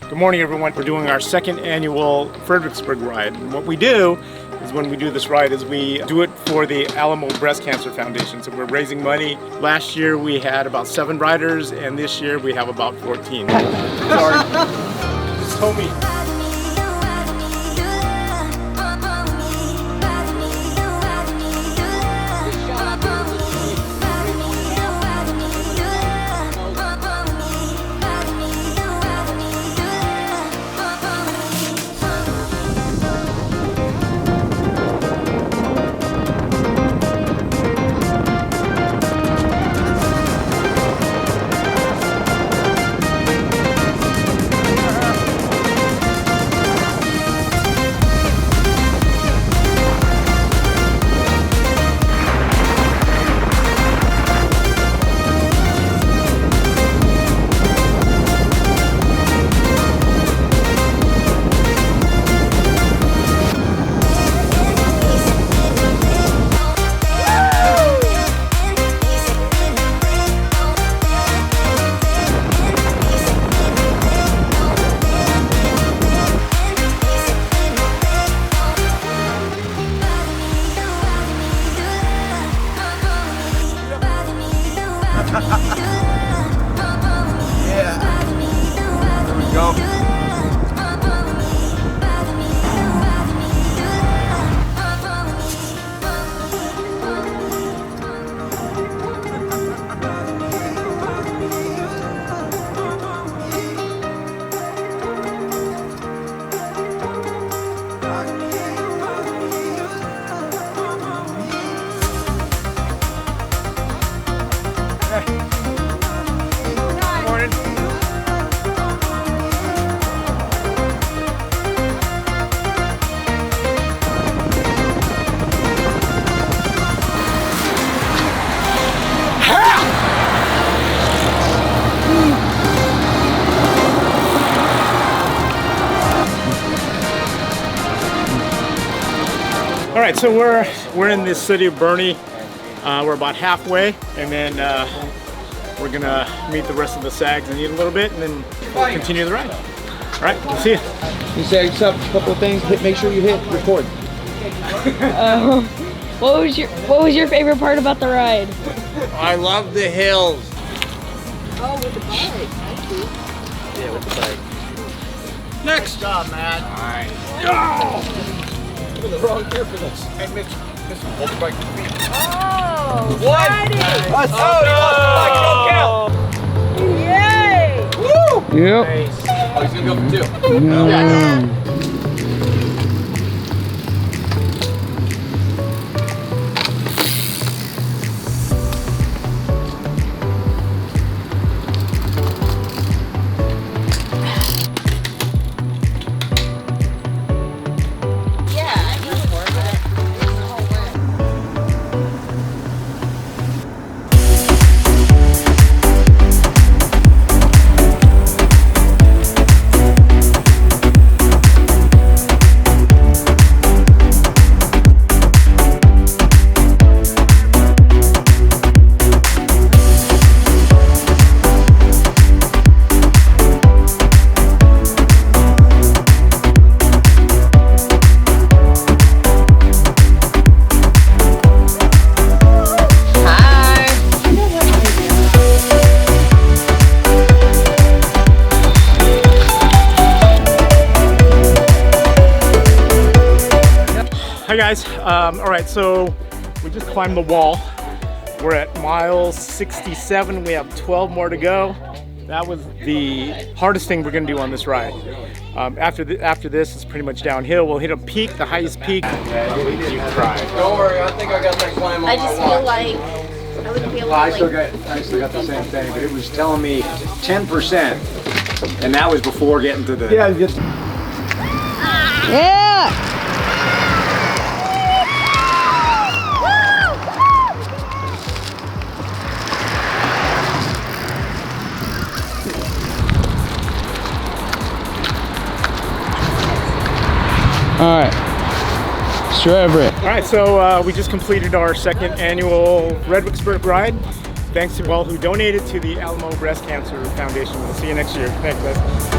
Good morning, everyone. We're doing our second annual Fredericksburg ride. And what we do is when we do this ride is we do it for the Alamo Breast Cancer Foundation. So we're raising money. Last year we had about 7 riders, and this year we have about 14. Sorry. Just told me. Yeah. There we go. All right, so we're in the city of Bernie. We're about halfway, and then we're gonna meet the rest of the SAGs and eat a little bit, and then we'll continue the ride. All right, we'll see you. You say a couple of things. Make sure you hit record. What was your favorite part about the ride? I love the hills. Oh, with the bike. Yeah, with the bike. Next. Good job, Matt. All right. Go! You're the wrong gear for this. Hey, Mitch, hold the bike. Oh, What? Friday. Oh, no! Yay! Woo! Yep. Nice. Oh, he's gonna go for 2. Hi guys, all right, so we just climbed the wall. We're at mile 67, we have 12 more to go. That was the hardest thing we're gonna do on this ride. After this, it's pretty much downhill. We'll hit a peak, the highest peak. Don't worry, I think I got that climb on I just feel like I wouldn't be able to I still got the same thing, but it was telling me 10%, and that was before getting to the. Yeah. All right. Everett. All right, so we just completed our second annual Fredericksburg ride. Thanks to all who donated to the Alamo Breast Cancer Foundation. We'll see you next year. Thanks, guys.